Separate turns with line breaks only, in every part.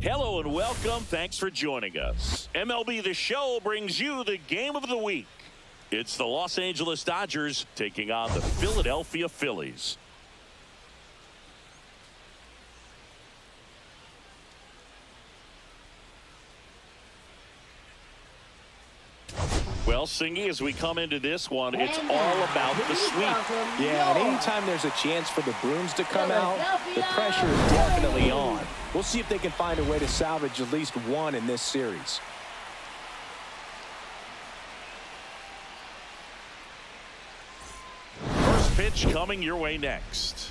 Hello and welcome. Thanks for joining us. MLB The Show brings you the game of the week. It's the Los Angeles Dodgers taking on the Philadelphia Phillies. Well, Singy, as we come into this one, it's all about the sweep.
Yeah, and anytime there's a chance for the brooms to come out, the pressure is definitely on. We'll see if they can find a way to salvage at least one in this series.
First pitch coming your way next.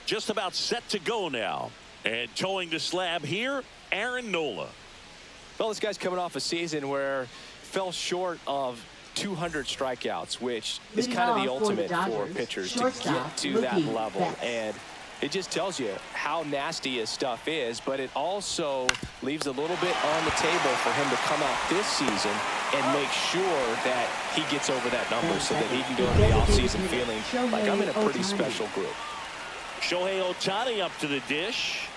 Just about set to go now. And towing the slab here, Aaron Nola.
Well, this guy's coming off a season where fell short of 200 strikeouts, which is kind of the ultimate for pitchers to get to that level. And it just tells you how nasty his stuff is, but it also leaves a little bit on the table for him to come out this season and make sure that he gets over that number so that he can go into the offseason feeling like I'm in a pretty special group.
Shohei Ohtani up to the dish.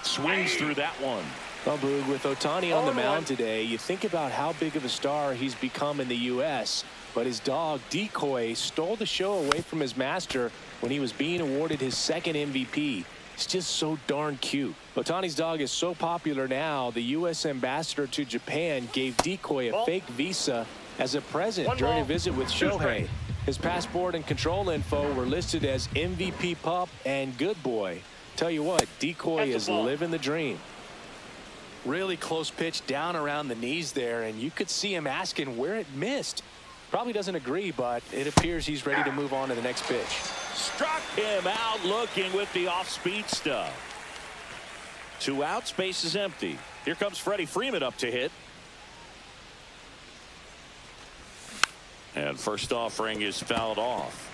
Swings through that one.
Well, Boog, with Ohtani on the mound today, you think about how big of a star he's become in the U.S., but his dog, Decoy, stole the show away from his master when he was being awarded his second MVP. It's just so darn cute. Ohtani's dog is so popular now, the U.S. ambassador to Japan gave Decoy a fake visa as a present during a visit with Shohei. His passport and control info were listed as MVP pup and good boy. Tell you what, Decoy is living the dream. Really close pitch down around the knees there, and you could see him asking where it missed. Probably doesn't agree, but it appears he's ready to move on to the next pitch.
Struck him out looking with the off-speed stuff. 2 outs, base is empty. Here comes Freddie Freeman up to hit. And first offering is fouled off.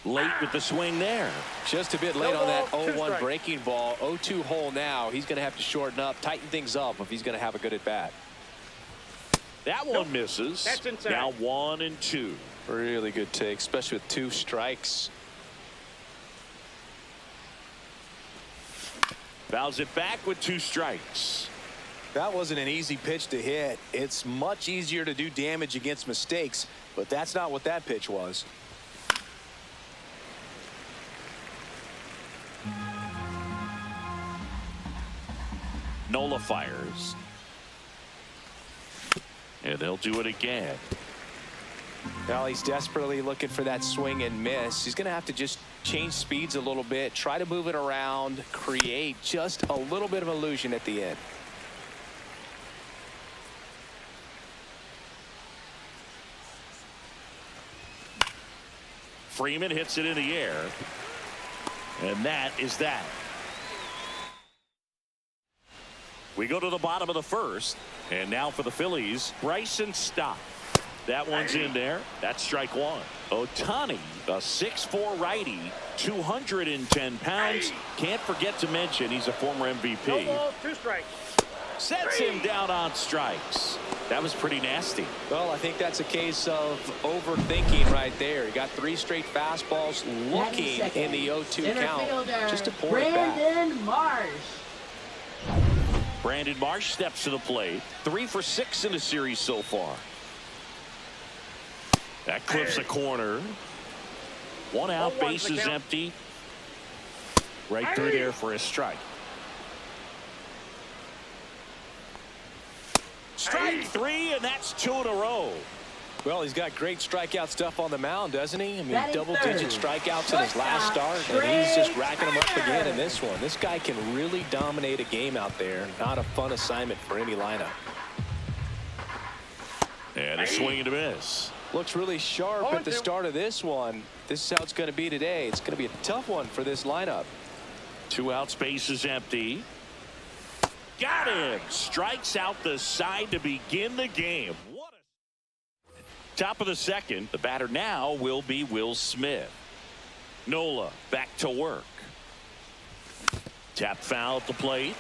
Late with the swing there.
Just a bit late on that 0-1 breaking ball. 0-2 hole now. He's going to have to shorten up, tighten things up if he's going to have a good at bat.
That one misses. Now 1-2.
Really good take, especially with 2 strikes.
Fouls it back with 2 strikes.
That wasn't an easy pitch to hit. It's much easier to do damage against mistakes, but that's not what that pitch was.
Nola fires. And they'll do it again.
Now he's desperately looking for that swing and miss. He's going to have to just change speeds a little bit, try to move it around, create just a little bit of illusion at the end.
Freeman hits it in the air. And that is that. We go to the bottom of the first. And now for the Phillies, Bryson Stott. That one's in there. That's strike 1. Ohtani, a 6'4" righty, 210 pounds. Can't forget to mention he's a former MVP.
No ball, 2 strikes.
Sets him down on strikes. That was pretty nasty.
Well, I think that's a case of overthinking right there. He got 3 straight fastballs looking in the 0-2 count. Just to pour it back.
Brandon Marsh.
Brandon Marsh steps to the plate. 3 for 6 in the series so far. That clips a corner. 1 out, base is empty. Right through there for a strike. Strike 3, and that's 2 in a row.
Well, he's got great strikeout stuff on the mound, doesn't he? I mean, double-digit strikeouts in his last start, and he's just racking them up again in this one. This guy can really dominate a game out there. Not a fun assignment for any lineup.
And a swing and a miss.
Looks really sharp at the start of this one. This is how it's going to be today. It's going to be a tough one for this lineup.
2 outs, base is empty. Got him. Strikes out the side to begin the game. What a... Top of the second. The batter now will be Will Smith. Nola back to work. Tap foul at the plate.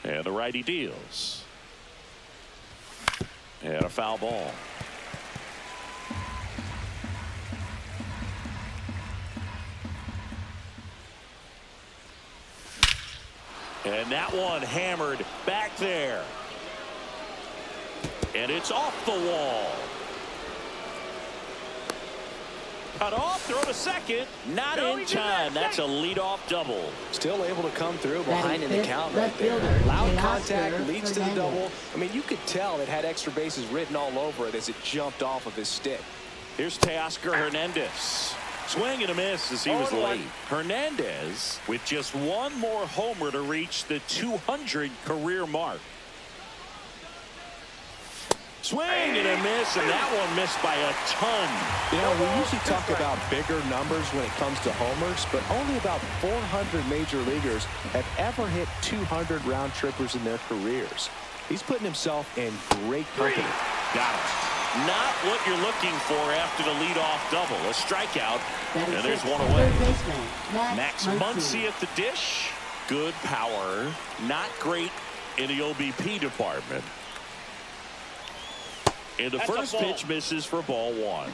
And the righty deals. And a foul ball. And that one hammered back there. And it's off the wall. Cut off, throw to second. Not in time. That's a leadoff double.
Still able to come through behind in the count right there. Loud contact leads to the double. I mean, you could tell it had extra bases written all over it as it jumped off of his stick.
Here's Teoscar Hernandez. Swing and a miss as he was late. Hernandez with just one more homer to reach the 200 career mark. Swing and a miss, and that one missed by a ton.
You know, we usually talk about bigger numbers when it comes to homers, but only about 400 major leaguers have ever hit 200 round trippers in their careers. He's putting himself in great company.
Got it. Not what you're looking for after the leadoff double. A strikeout, and there's one away. Max Muncy at the dish. Good power. Not great in the OBP department. And the first pitch misses for ball one.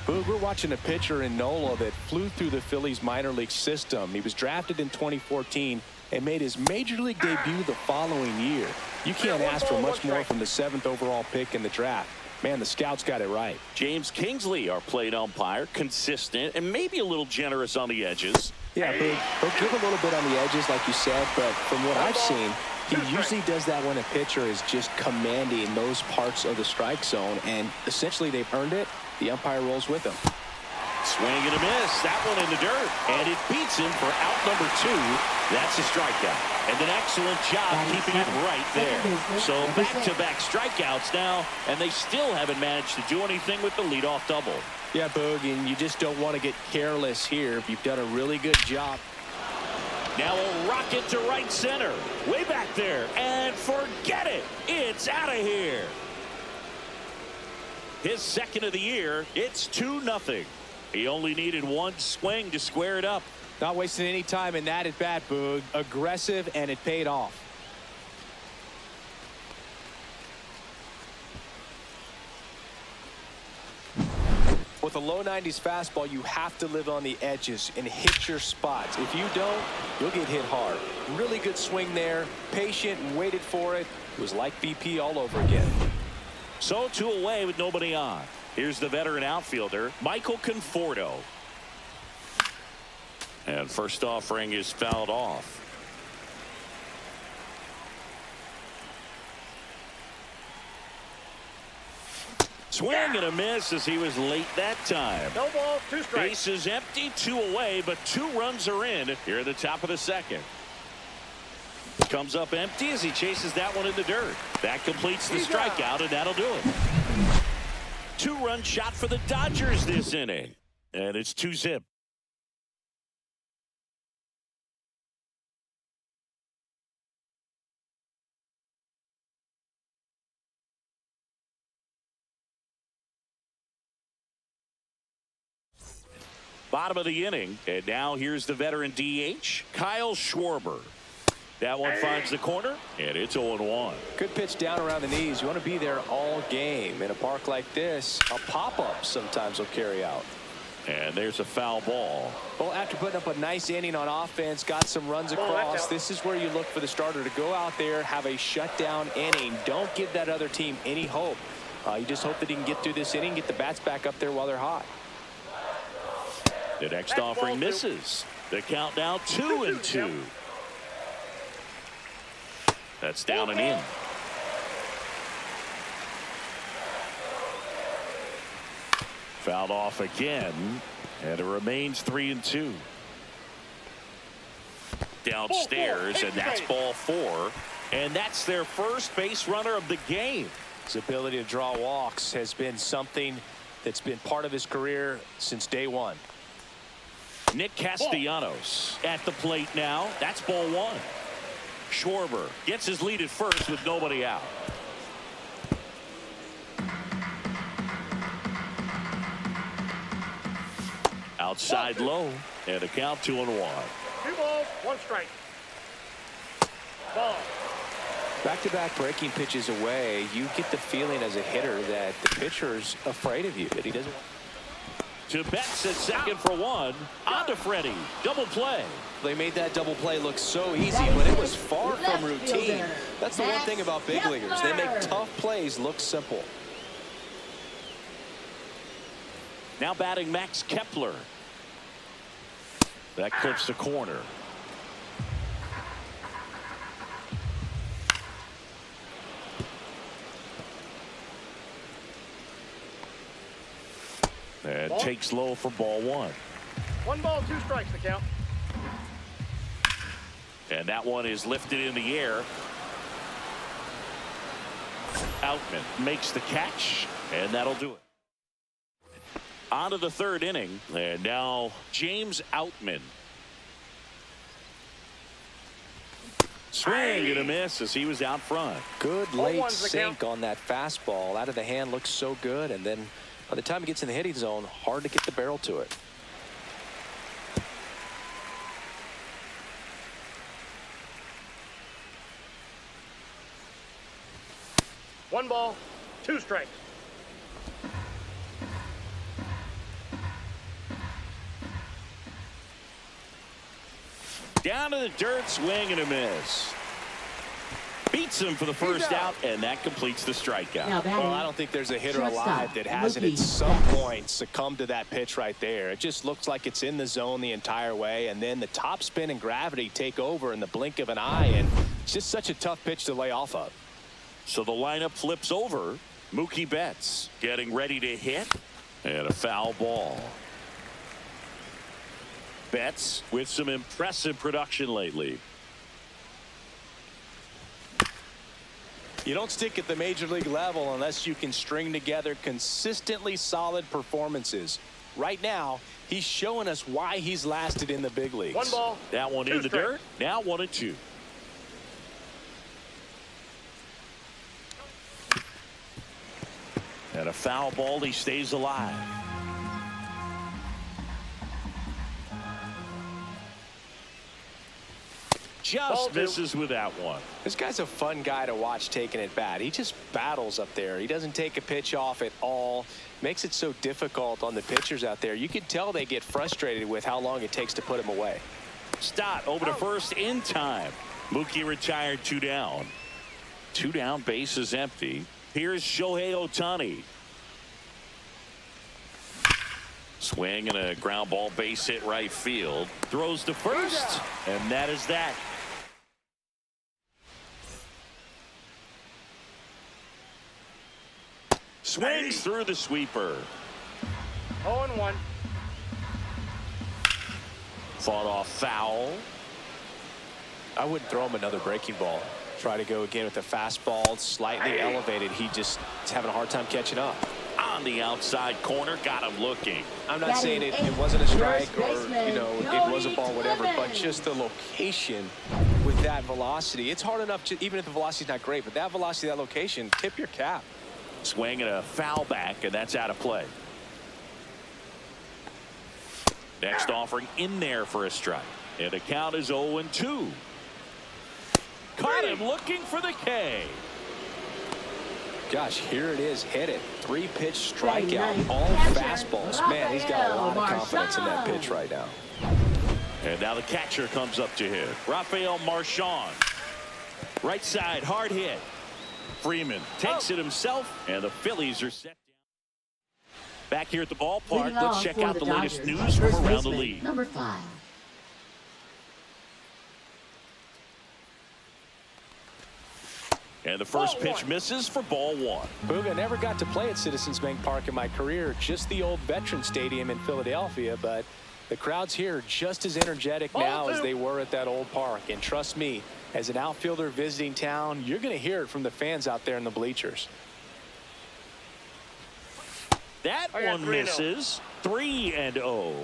Boog, we're watching a pitcher in Nola that flew through the Phillies minor league system. He was drafted in 2014 and made his major league debut the following year. You can't ask for much more from the 7th overall pick in the draft. Man, the scouts got it right.
James Kingsley, our plate umpire, consistent and maybe a little generous on the edges.
Yeah, Boog, he'll give a little bit on the edges, like you said, but from what I've seen, he usually does that when a pitcher is just commanding those parts of the strike zone, and essentially they've earned it. The umpire rolls with him.
Swing and a miss. That one in the dirt. And it beats him for out number 2. That's a strikeout. And an excellent job keeping it right there. So back-to-back strikeouts now, and they still haven't managed to do anything with the leadoff double.
Yeah, Boog, and you just don't want to get careless here. You've done a really good job.
Now a rocket to right center. Way back there. And forget it. It's out of here. His second of the year. It's 2-0. He only needed one swing to square it up.
Not wasting any time in that at bat, Boog. Aggressive, and it paid off. With a low 90s fastball, you have to live on the edges and hit your spots. If you don't, you'll get hit hard. Really good swing there. Patient and waited for it. It was like BP all over again.
So 2 away with nobody on. Here's the veteran outfielder, Michael Conforto. And first offering is fouled off. Swing and a miss as he was late that time.
No ball, 2 strikes.
Base is empty, 2 away, but 2 runs are in here at the top of the second. Comes up empty as he chases that one in the dirt. That completes the strikeout, and that'll do it. 2-run shot for the Dodgers this inning. And it's 2-zip. Bottom of the inning, and now here's the veteran DH, Kyle Schwarber. That one finds the corner, and it's 0-1.
Good pitch down around the knees. You want to be there all game. In a park like this, a pop-up sometimes will carry out.
And there's a foul ball.
Well, after putting up a nice inning on offense, got some runs across, this is where you look for the starter to go out there, have a shutdown inning. Don't give that other team any hope. You just hope that he can get through this inning, get the bats back up there while they're hot.
The next offering misses. The count now 2-2. That's down and in. Fouled off again, and it remains 3-2. Downstairs, and that's ball 4. And that's their first base runner of the game.
His ability to draw walks has been something that's been part of his career since day one.
Nick Castellanos at the plate now. That's ball 1. Schwarber gets his lead at first with nobody out. Outside low, and a count 2-1.
2 balls, 1 strike. Ball.
Back-to-back breaking pitches away, you get the feeling as a hitter that the pitcher's afraid of you, that he doesn't want.
To Betts at second for one. On to Freddie. Double play.
They made that double play look so easy, but it was far from routine. That's the one thing about big leaguers. They make tough plays look simple.
Now batting Max Kepler. That clips the corner. And
Ball.
takes low for ball one.
1 ball, 2 strikes the count.
And that one is lifted in the air. Outman makes the catch, and that'll do it. On to the third inning, and now James Outman. Swing and a miss as he was out front.
Good late sink on that fastball. Out of the hand looks so good, and then by the time it gets in the hitting zone, hard to get the barrel to it.
One ball, 2 strikes.
Down to the dirt, swing and a miss. Beats him for the first out, and that completes the strikeout.
Well, I don't think there's a hitter alive that hasn't at some point succumbed to that pitch right there. It just looks like it's in the zone the entire way, and then the top spin and gravity take over in the blink of an eye, and it's just such a tough pitch to lay off of.
So the lineup flips over. Mookie Betts getting ready to hit, and a foul ball. Betts with some impressive production lately.
You don't stick at the major league level unless you can string together consistently solid performances. Right now, he's showing us why he's lasted in the big leagues.
1 ball.
That one in the dirt. Now 1-2. And a foul ball. He stays alive. Just misses with that one.
This guy's a fun guy to watch taking at bat. He just battles up there. He doesn't take a pitch off at all. Makes it so difficult on the pitchers out there. You can tell they get frustrated with how long it takes to put him away.
Stott over to first in time. Mookie retired 2 down. 2 down, base is empty. Here's Shohei Ohtani. Swing and a ground ball, base hit right field. Throws to first, and that is that. Swings through the sweeper.
0-1.
Fought off foul.
I wouldn't throw him another breaking ball. Try to go again with the fastball, slightly elevated. He just is having a hard time catching up.
On the outside corner, got him looking.
I'm not saying it wasn't a strike or, you know, it was a ball, whatever, but just the location with that velocity. It's hard enough, to, even if the velocity's not great, but that velocity, that location, tip your cap.
Swing and a foul back, and that's out of play. Next offering in there for a strike. And the count is 0-2. Caught him looking for the K.
Gosh, here it is. Hit it. 3-pitch strikeout. All fastballs. Man, he's got a lot of confidence in that pitch right now.
And now the catcher comes up to him. Rafael Marchand. Right side, hard hit. Freeman takes it himself, and the Phillies are set down. Back here at the ballpark, let's check out the latest news from around the league.
Number 5.
And the first pitch misses for ball 1.
Booga, never got to play at Citizens Bank Park in my career, just the old Veteran Stadium in Philadelphia, but the crowds here are just as energetic now as they were at that old park. And trust me, as an outfielder visiting town, you're going to hear it from the fans out there in the bleachers.
That one misses. 3-0.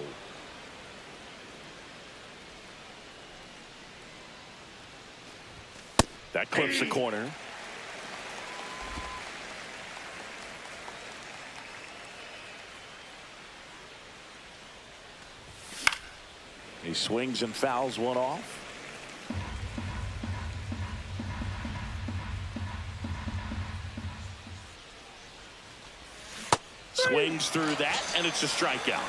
That clips the corner. He swings and fouls one off. Swings through that, and it's a strikeout.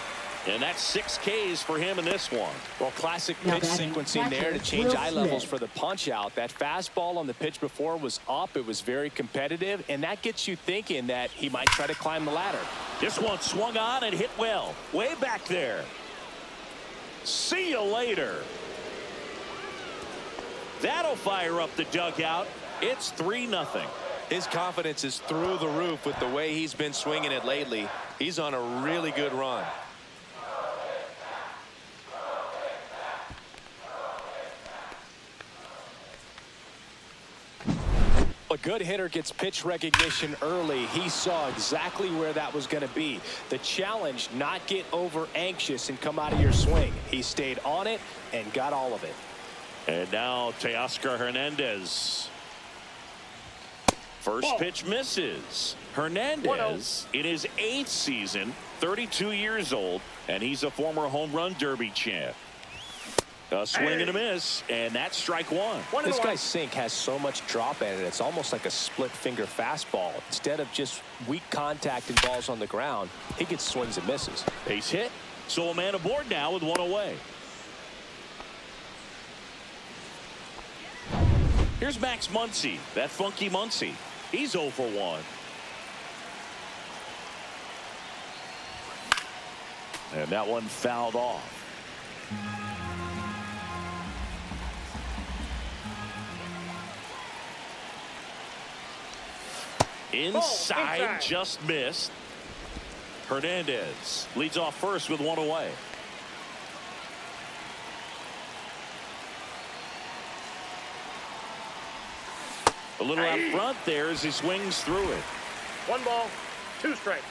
And that's 6 Ks for him in this one.
Well, classic pitch sequencing there to change eye levels for the punch out. That fastball on the pitch before was up. It was very competitive, and that gets you thinking that he might try to climb the ladder.
This one swung on and hit well. Way back there. See you later. That'll fire up the dugout. It's 3-0.
His confidence is through the roof with the way he's been swinging it lately. He's on a really good run. A good hitter gets pitch recognition early. He saw exactly where that was going to be. The challenge, not get over anxious and come out of your swing. He stayed on it and got all of it.
And now Teoscar Hernandez. First pitch misses. Hernandez in his 8th season, 32 years old, and he's a former home run derby champ. A swing and a miss, and that's strike one.
This guy's sink has so much drop at it. It's almost like a split finger fastball. Instead of just weak contact and balls on the ground, he gets swings and misses.
Base hit. So a man aboard now with one away. Here's Max Muncy, that funky Muncy. He's 0 for 1. And that one fouled off. Inside, just missed. Hernandez leads off first with one away. A little out front there as he swings through it.
1 ball, 2 strikes.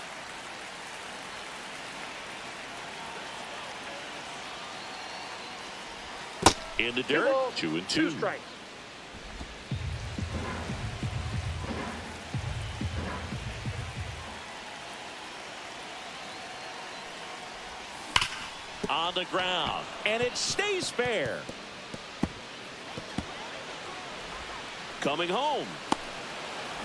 In the dirt, 2 and 2.
2 strikes.
On the ground, and it stays fair. Coming home.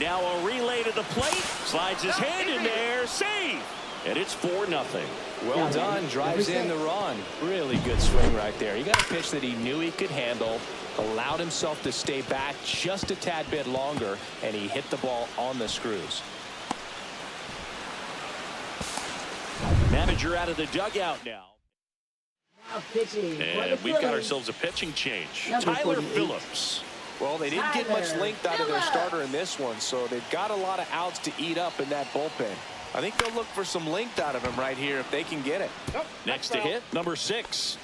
Now a relay to the plate. Slides his hand in there. Save. And it's 4-0.
Well done. Drives in the run. Really good swing right there. He got a pitch that he knew he could handle. Allowed himself to stay back just a tad bit longer. And he hit the ball on the screws.
Manager out of the dugout now. And we've got ourselves a pitching change. Tyler Phillips.
Well, they didn't get much length out of their starter in this one, so they've got a lot of outs to eat up in that bullpen. I think they'll look for some length out of him right here if they can get it.
Next to hit, number 6.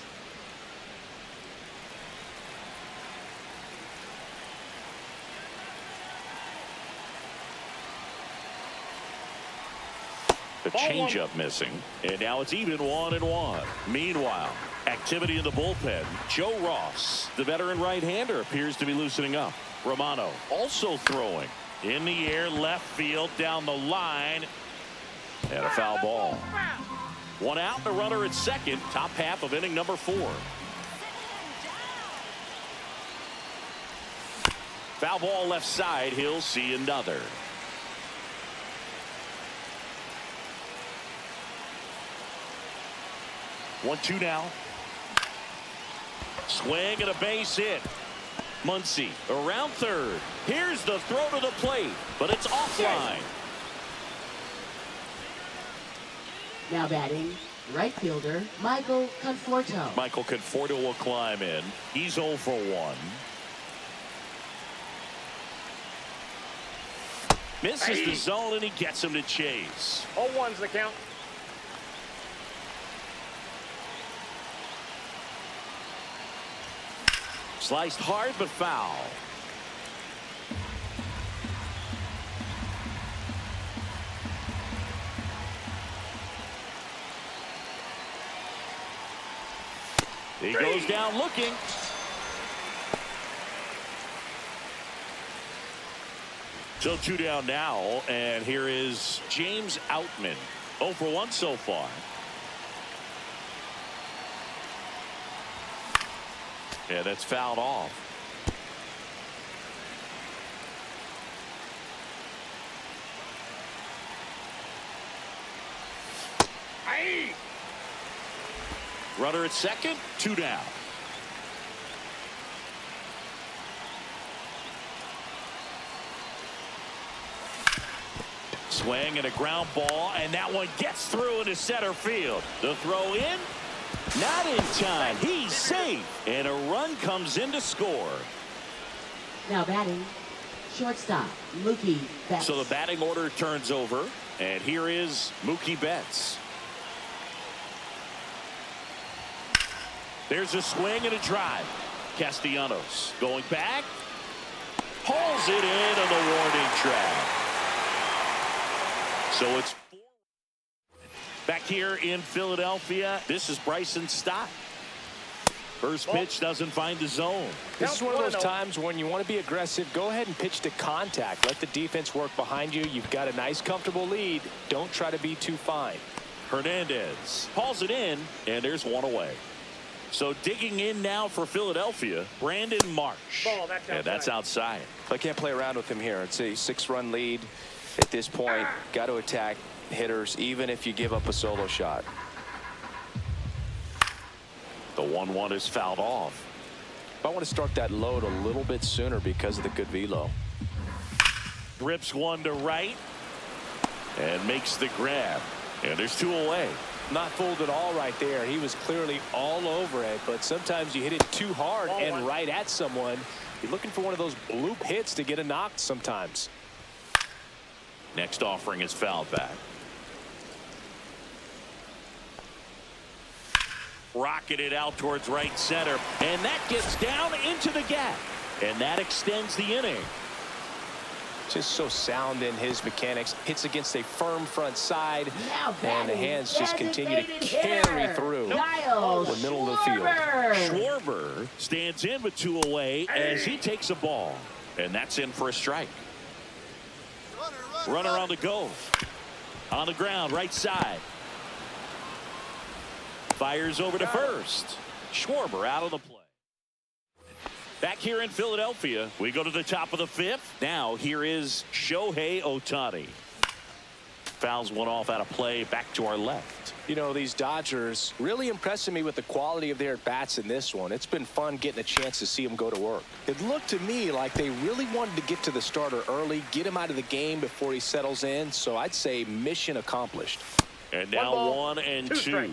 The changeup missing, and now it's even 1-1. Meanwhile, activity in the bullpen. Joe Ross, the veteran right-hander, appears to be loosening up. Romano also throwing in the air, left field, down the line, and a foul ball. 1 out, the runner at second, top half of inning number 4. Foul ball left side, he'll see another. 1-2 now. Swing and a base hit. Muncy around third. Here's the throw to the plate, but it's offline.
Now batting, right fielder Michael Conforto.
Michael Conforto will climb in. He's 0 for 1. Misses the zone, and he gets him to chase.
0-1's the count.
Sliced hard, but foul. He goes down looking. So 2 down now, and here is James Outman. 0 for 1 so far. Yeah, that's fouled off. Runner at second, 2 down. Swing and a ground ball, and that one gets through into center field. The throw in, not in time. He's safe, and a run comes in to score.
Now batting, shortstop, Mookie Betts.
So the batting order turns over, and here is Mookie Betts. There's a swing and a drive. Castellanos going back, hauls it in on the warning track. So it's back here in Philadelphia. This is Bryson Stott. First pitch doesn't find the zone.
This is one of those times when you want to be aggressive. Go ahead and pitch to contact. Let the defense work behind you. You've got a nice, comfortable lead. Don't try to be too fine.
Hernandez hauls it in, and there's one away. So digging in now for Philadelphia, Brandon Marsh.
Ball, that's outside.
And that's outside.
I can't play around with him here. It's a 6-run lead at this point. Got to attack hitters, even if you give up a solo shot.
The 1-1 is fouled off.
I want to start that load a little bit sooner because of the good velo.
Rips one to right and makes the grab. And there's 2 away.
Not fooled at all right there. He was clearly all over it, but sometimes you hit it too hard and right at someone. You're looking for one of those bloop hits to get a knock sometimes.
Next offering is fouled back. Rocketed out towards right center, and that gets down into the gap, and that extends the inning.
Just so sound in his mechanics. Hits against a firm front side, and the hands just continue to carry through the middle of the field.
Schwarber stands in with 2 away as he takes a ball, and that's in for a strike. Runner on the go. On the ground, right side. Fires over to first. Schwarber out of the play. Back here in Philadelphia, we go to the top of the 5th. Now here is Shohei Ohtani. Fouls one off out of play back to our left.
You know, these Dodgers really impressing me with the quality of their bats in this one. It's been fun getting a chance to see them go to work. It looked to me like they really wanted to get to the starter early, get him out of the game before he settles in. So I'd say mission accomplished.
And now 1 and 2.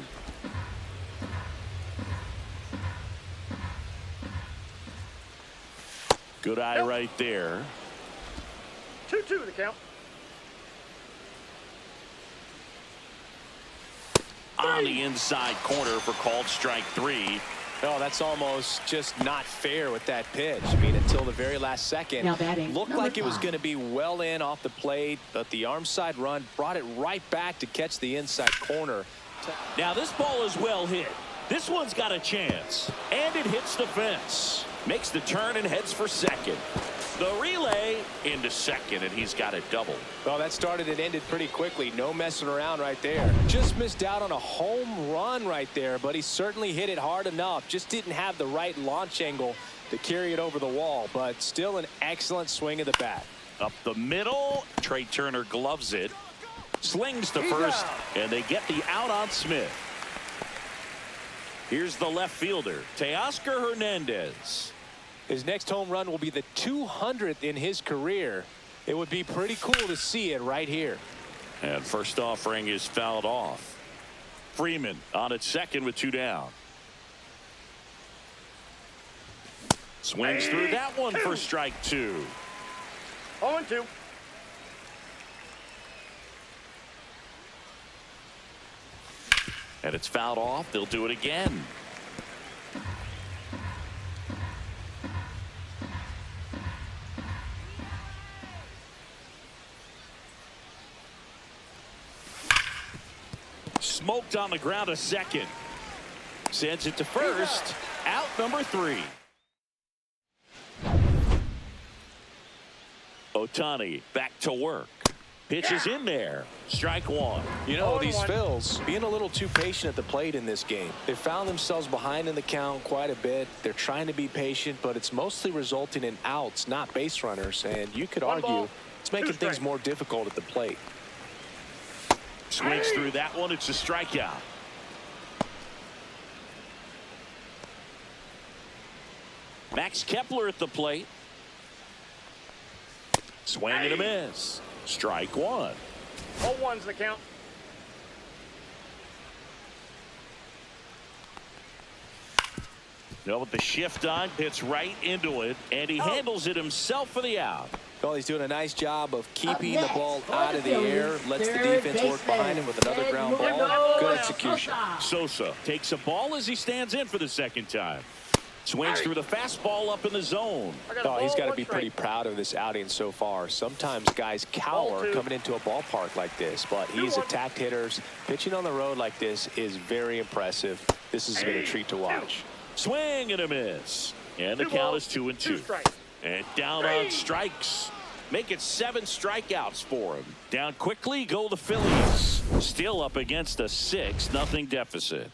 Good eye right there.
2-2 the count.
On the inside corner for called strike 3.
Oh, that's almost just not fair with that pitch. I mean, until the very last second,
Now batting,
looked
number
like it was
5.
going to be well in off the plate, but the arm side run brought it right back to catch the inside corner.
Now this ball is well hit. This one's got a chance, and it hits the fence. Makes the turn and heads for second. The relay into second, and he's got it double.
Well, that started and ended pretty quickly. No messing around right there. Just missed out on a home run right there, but he certainly hit it hard enough. Just didn't have the right launch angle to carry it over the wall, but still an excellent swing of the bat.
Up the middle, Trey Turner gloves it, slings to first, and they get the out on Smith. Here's the left fielder, Teoscar Hernandez.
His next home run will be the 200th in his career. It would be pretty cool to see it right here.
And first offering is fouled off. Freeman on at second with 2 down. Swings through that one for strike 2.
0-2.
And it's fouled off. They'll do it again. Smoked on the ground a second. Sends it to first. Out number 3. Ohtani back to work. Pitches in there. Strike 1.
You know,
0-1.
these Phils being a little too patient at the plate in this game. They found themselves behind in the count quite a bit. They're trying to be patient, but it's mostly resulting in outs, not base runners. And you could argue it's making things more difficult at the plate.
Swings through that one. It's a strikeout. Max Kepler at the plate. Swing and a miss. Strike one.
0-1's the count.
No, with the shift on, hits right into it, and he handles it himself for the out.
Well, he's doing a nice job of keeping the
next
ball
for
out
the
of the air,
Phillies,
lets the
third
defense work behind him with another ground ball. Good execution.
Sosa takes a ball as he stands in for the second time. Swings through the fastball up in the zone.
Oh, he's got to be pretty proud of this outing so far. Sometimes guys cower coming into a ballpark like this, but he's attacked hitters. Pitching on the road like this is very impressive. This has been a treat to watch.
Swing and a miss. And the count is 2-2. And down on strikes. Make it 7 strikeouts for him. Down quickly go the Phillies. Still up against a 6-0 deficit.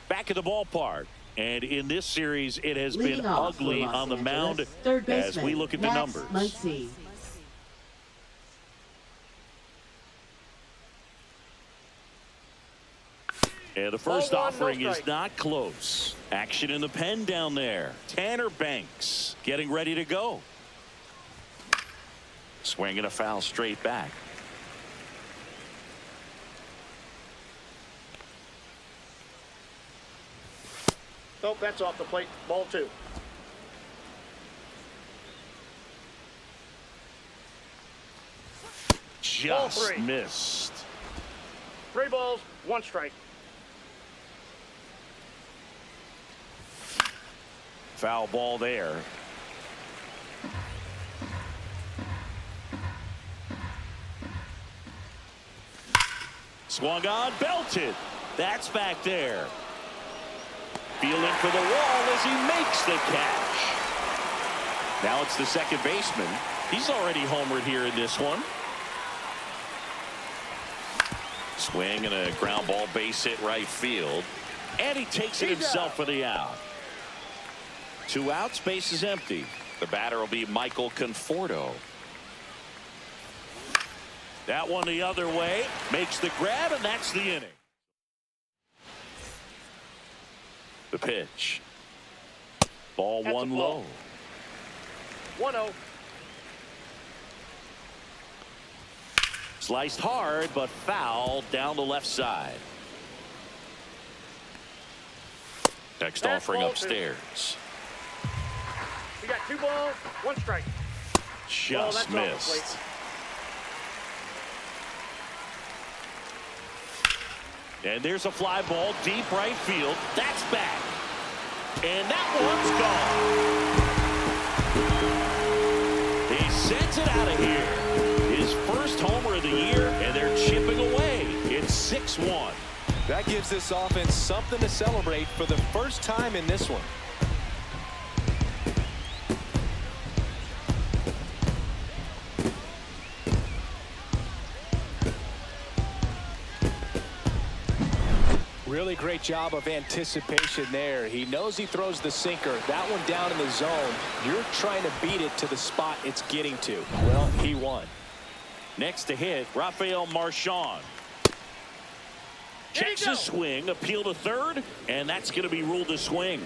Back at the ballpark. And in this series, it has been ugly on the mound as we look at the numbers.
Muncy.
And the first offering is not close. Action in the pen down there. Tanner Banks getting ready to go. Swinging a foul straight back.
Nope, that's off the plate. Ball 2.
Just missed.
3 balls, 1 strike.
Foul ball there. Swung on, belted. That's back there. Fielding for the wall as he makes the catch. Now it's the second baseman. He's already homered here in this one. Swing and a ground ball base hit right field. And he takes it himself for the out. 2 outs, base is empty. The batter will be Michael Conforto. That one the other way. Makes the grab, and that's the inning. The pitch. Ball
That's
1
a
low.
ball. 1-0.
Sliced hard, but foul down the left side. Next
That's
offering
ball 2.
upstairs.
We got 2 balls, 1 strike.
Just
that's off the plate.
missed. And there's a fly ball deep right field. That's back. And that one's gone. He sends it out of here. His first homer of the year, and they're chipping away. It's 6-1.
That gives this offense something to celebrate for the first time in this one. Really great job of anticipation there. He knows he throws the sinker. That one down in the zone. You're trying to beat it to the spot it's getting to. Well, he won.
Next to hit, Rafael Marchand. Checks a swing, appeal to third, and that's going to be ruled a swing.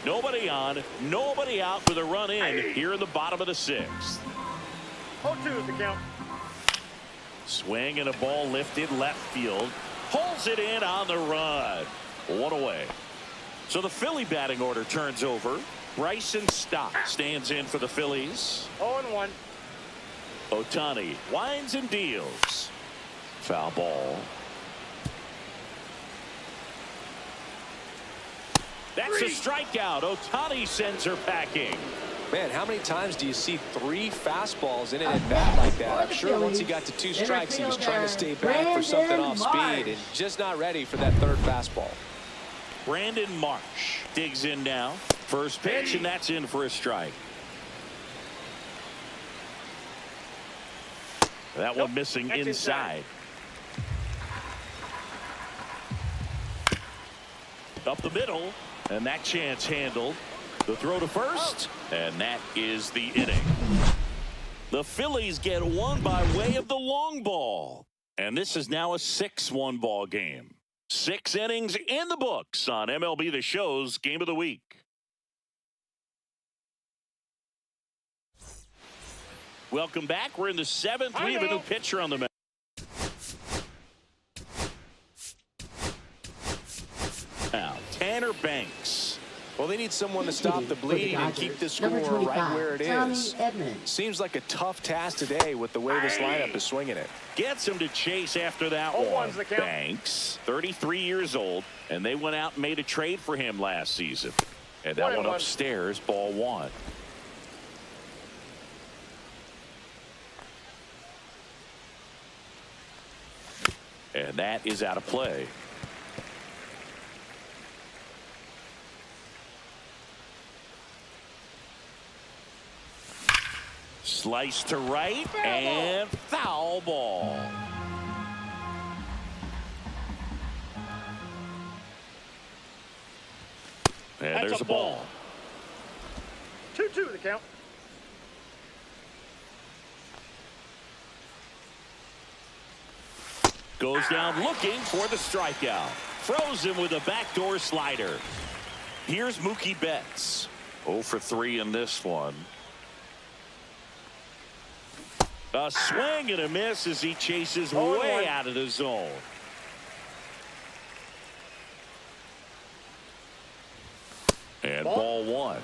Nobody on, nobody out with a run in here in the bottom of the 6th.
0-2 is the count.
Swing and a ball lifted left field. Pulls it in on the run. 1 away. So the Philly batting order turns over. Bryson Stott stands in for the Phillies.
0-1.
Ohtani winds and deals. Foul ball. That's a strikeout. Ohtani sends her packing.
Man, how many times do you see 3 fastballs in an at-bat like that? I'm sure once he got to 2 strikes, he was trying to stay back for something off speed and just not ready for that 3rd fastball.
Brandon Marsh digs in now. First pitch, and that's in for a strike. That one missing inside. Up the middle, and that chance handled. The throw to first, and that is the inning. The Phillies get one by way of the long ball. And this is now a 6-1 ball game. 6 innings in the books on MLB The Show's Game of the Week. Welcome back. We're in the 7th. We have a new pitcher on the mound. Now, Tanner Banks.
Well, they need someone to stop the bleeding and keep the score right where it is. Seems like a tough task today with the way this lineup is swinging it.
Gets him to chase after that one. Banks, 33 years old, and they went out and made a trade for him last season. And that one upstairs, ball 1. And that is out of play. Slice to right and foul ball. And there's a ball.
2-2 the count.
Goes down looking for the strikeout. Throws him with a backdoor slider. Here's Mookie Betts. 0 for 3 in this one. A swing and a miss as he chases way out of the zone. And ball 1.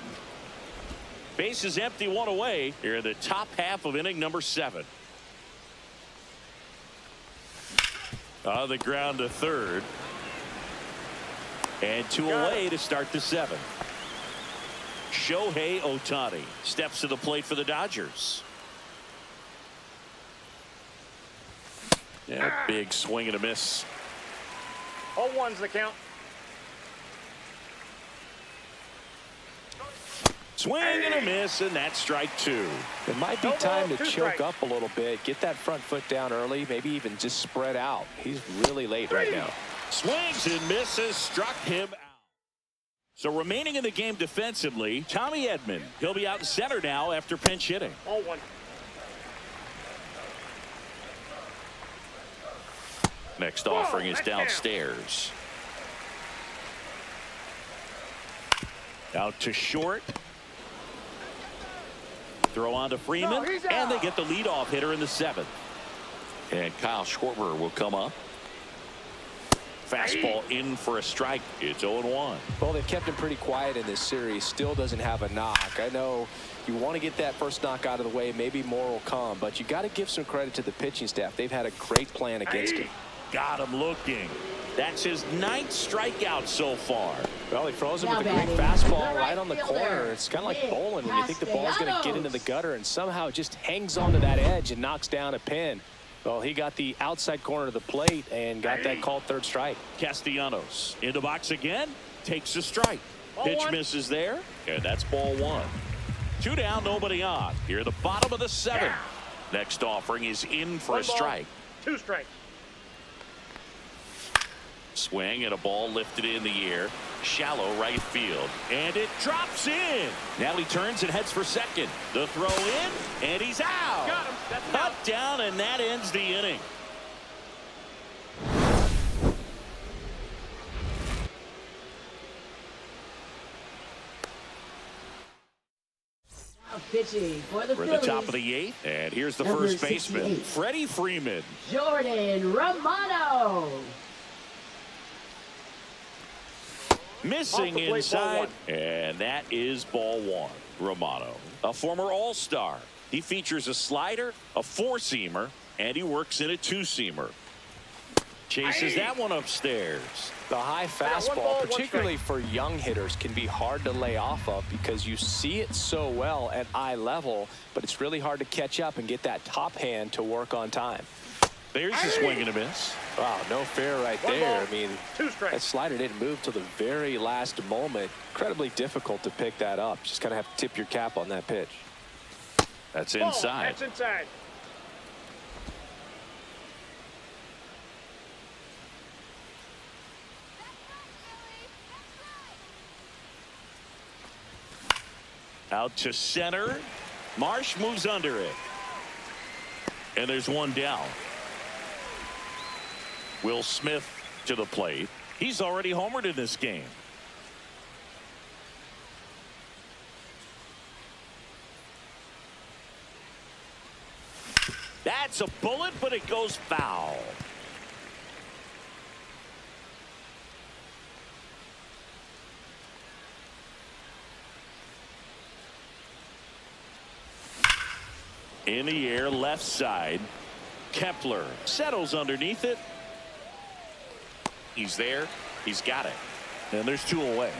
Bases empty, 1 away here in the top half of inning number 7. On the ground to third. And 2 away to start the 7th. Shohei Ohtani steps to the plate for the Dodgers. Yeah, big swing and a miss.
0-1's the count.
Swing and a miss, and that's strike 2.
It might be time to choke up a little bit, get that front foot down early, maybe even just spread out. He's really late right now.
Swings and misses, struck him out. So remaining in the game defensively, Tommy Edman. He'll be out in center now after pinch hitting.
0-1.
Next offering is downstairs. Out to short. Throw on to Freeman, and they get the leadoff hitter in the 7th. And Kyle Schwarber will come up. Fastball in for a strike. It's 0-1.
Well, they've kept him pretty quiet in this series. Still doesn't have a knock. I know you want to get that first knock out of the way. Maybe more will come, but you got to give some credit to the pitching staff. They've had a great plan against him.
Got him looking. That's his 9th strikeout so far.
Well, he throws him with a quick fastball right on the corner. It's kind of like bowling when you think the ball's going to get into the gutter and somehow it just hangs onto that edge and knocks down a pin. Well, he got the outside corner of the plate and got that called 3rd strike.
Castellanos in the box again. Takes a strike. Pitch misses there. And that's ball 1. 2 down, nobody on. Here at the bottom of the 7th. Next offering is in for a strike.
2 strikes.
Swing and a ball lifted in the air. Shallow right field. And it drops in. Now he turns and heads for second. The throw in. And he's out.
Got him. That's
Cut down, and that ends the inning.
Pitching for the
We're at the top of the 8th. And here's the
Number
first baseman,
68.
Freddie Freeman.
Jordan Romano.
Missing
Off the plate,
inside,
ball
and that is ball 1. Romano, a former All-Star. He features a slider, a 4-seamer, and he works in a 2-seamer. Chases that one upstairs.
The high fastball, particularly for young hitters, can be hard to lay off of because you see it so well at eye level, but it's really hard to catch up and get that top hand to work on time.
There's a swing and a miss.
Wow, no fair right there. I mean,
2 strikes.
that slider didn't move till the very last moment. Incredibly difficult to pick that up. Just kind of have to tip your cap on that pitch.
That's inside.
That's inside.
Out to center. Marsh moves under it. And there's one down. Will Smith to the plate. He's already homered in this game. That's a bullet, but it goes foul. In the air, left side. Kepler settles underneath it. He's there. He's got it. And there's two away.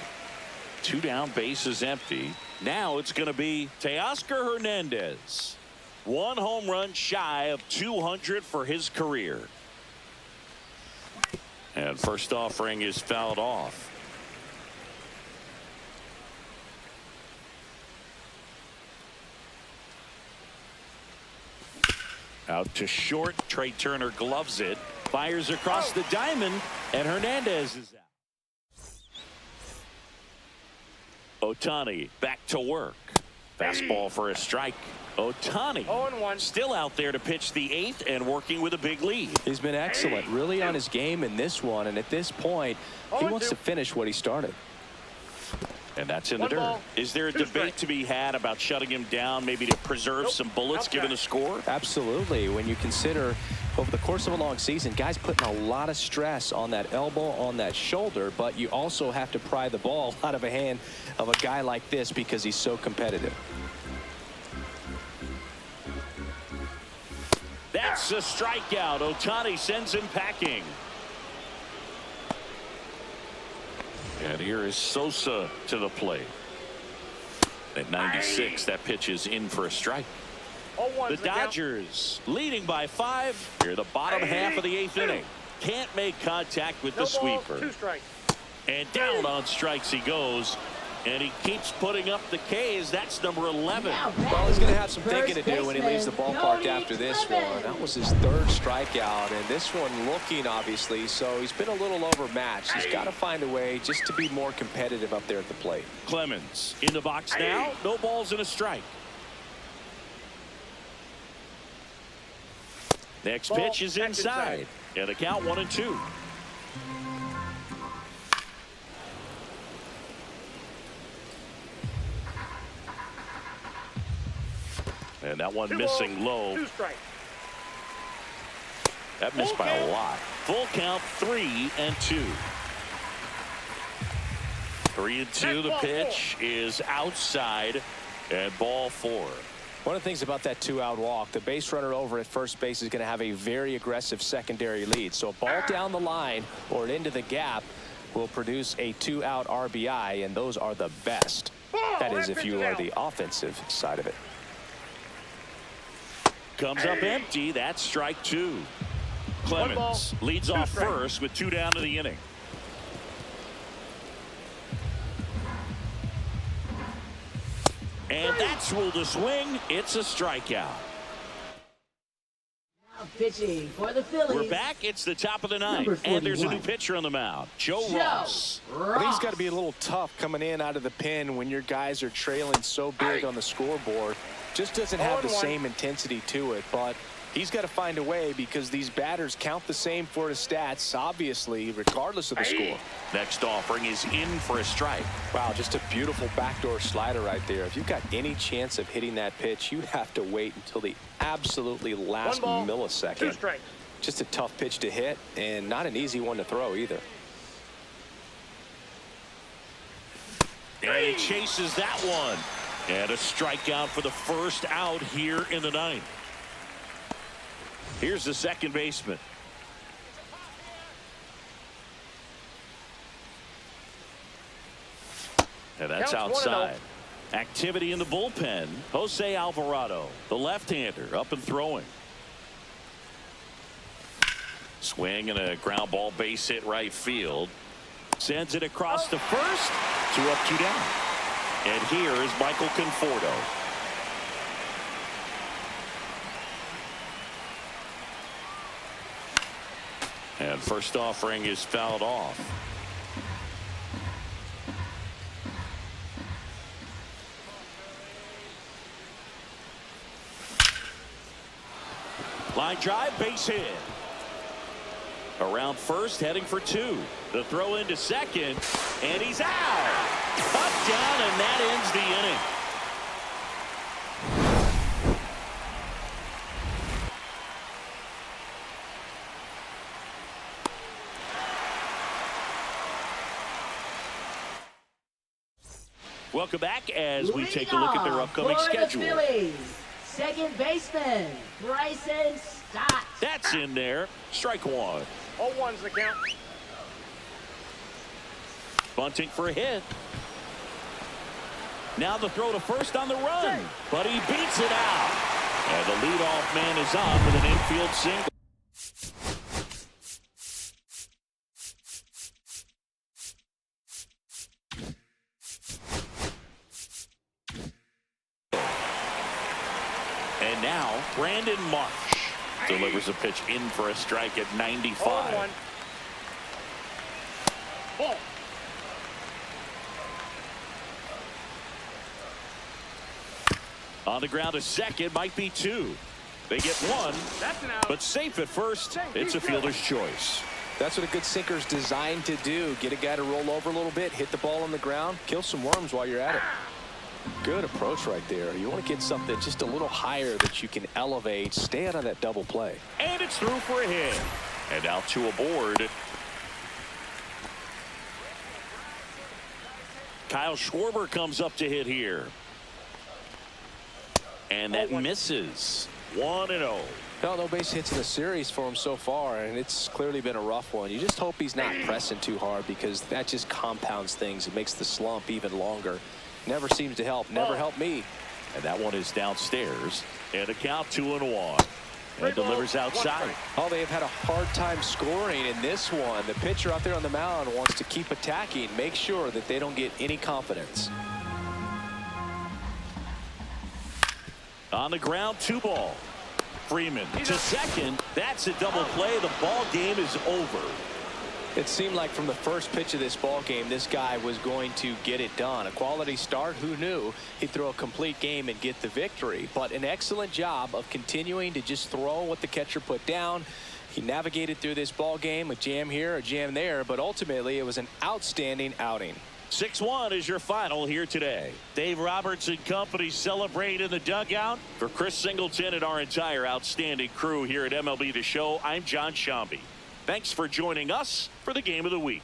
Two down, base is empty. Now it's going to be Teoscar Hernandez. One home run shy of 200 for his career. And first offering is fouled off. Out to short. Trey Turner gloves it. Fires across the diamond. And Hernandez is out. Ohtani back to work. Fastball for a strike. Ohtani
0-1.
still out there to pitch the eighth and working with a big lead.
He's been excellent, really on his game in this one, and at this point he wants
0-2.
to finish what he started.
And that's in the
One
dirt.
ball,
Is there a
2
debate
strikes.
to be had about shutting him down, maybe to preserve
Nope.
some bullets given the score?
Absolutely. When you consider over the course of a long season, guys putting a lot of stress on that elbow, on that shoulder, but you also have to pry the ball out of a hand of a guy like this because he's so competitive.
That's a strikeout. Ohtani sends him packing. And here is Sosa to the plate. At 96, that pitch is in for a strike.
0-1
The
is count.
Dodgers leading by 5 here the bottom half of the 8th inning. Can't make contact with
No
the
balls,
sweeper.
2 strikes.
And down on strikes he goes. And he keeps putting up the K's. That's number 11.
Well, he's going to have some thinking to do when he leaves the ballpark after this one. That was his 3rd strikeout, and this one looking obviously, so he's been a little overmatched. He's got to find a way just to be more competitive up there at the plate.
Clemens in the box now. No balls and a strike. Next
Ball,
pitch is
that's
inside. And the count 1-2. And that one
2
missing
balls,
low.
2 strikes.
That missed by a lot. Full count 3-2. 3-2. The pitch is outside and ball 4.
One of the things about that 2-out walk, the base runner over at first base is going to have a very aggressive secondary lead. So a ball down the line or into the gap will produce a 2-out RBI, and those are the best. That is if you are the offensive side of it.
Comes up empty. That's strike 2. Clemens leads
2
off
strikes.
first with 2 down to the inning. And that's ruled a swing. It's a strikeout.
Now pitching for the Phillies.
We're back. It's the top of the
Number
ninth. And there's a new
41.
pitcher on the mound. Joe
Joe
Ross.
I think it's got to be a little tough coming in out of the pen when your guys are trailing so big on the scoreboard. Just doesn't have the
0-1.
same intensity to it, but he's got to find a way because these batters count the same for his stats, obviously, regardless of the score.
Next offering is in for a strike.
Wow, just a beautiful backdoor slider right there. If you've got any chance of hitting that pitch, you have to wait until the absolutely last
1 ball, 2
millisecond.
strikes.
Just a tough pitch to hit and not an easy one to throw either.
And he chases that one. And a strikeout for the first out here in the ninth. Here's the second baseman. And that's
Counts
outside. Activity in the bullpen. Jose Alvarado, the left-hander, up and throwing. Swing and a ground ball base hit right field. Sends it across to first. 2 up, 2 down. And here is Michael Conforto. And first offering is fouled off. drive, base hit. Around first, heading for 2. The throw into second, and he's out. Touchdown, and that ends the inning. Welcome back as we take a look at their upcoming schedule.
The Phillies, second baseman, Bryson Stott.
That's in there. Strike one.
0-1's the count.
Bunting for a hit. Now the throw to first on the run, but he beats it out. And the leadoff man is on with an infield single. And now Brandon Marsh delivers a pitch in for a strike at 95.
0-1. Ball.
On the ground to second, might be 2. They get 1,
That's an out.
but safe at first. It's a fielder's choice.
That's what a good sinker's designed to do. Get a guy to roll over a little bit, hit the ball on the ground, kill some worms while you're at it. Good approach right there. You want to get something just a little higher that you can elevate. Stay out of that double play.
And it's through for a hit. And now 2 aboard. Kyle Schwarber comes up to hit here. And that misses. 1-0.
No base hits in the series for him so far, and it's clearly been a rough one. You just hope he's not pressing too hard, because that just compounds things. It makes the slump even longer. Never seems to help. Never helped me.
And that one is downstairs. And a count 2-1. And delivers outside.
Oh, they have had a hard time scoring in this one. The pitcher out there on the mound wants to keep attacking, make sure that they don't get any confidence.
On the ground, 2 ball. Freeman to second. That's a double play. The ball game is over.
It seemed like from the first pitch of this ball game, this guy was going to get it done. A quality start. Who knew he'd throw a complete game and get the victory? But an excellent job of continuing to just throw what the catcher put down. He navigated through this ball game, a jam here, a jam there, but ultimately it was an outstanding outing.
6-1 is your final here today. Dave Roberts and company celebrate in the dugout. For Chris Singleton and our entire outstanding crew here at MLB The Show, I'm John Shambi. Thanks for joining us for the Game of the Week.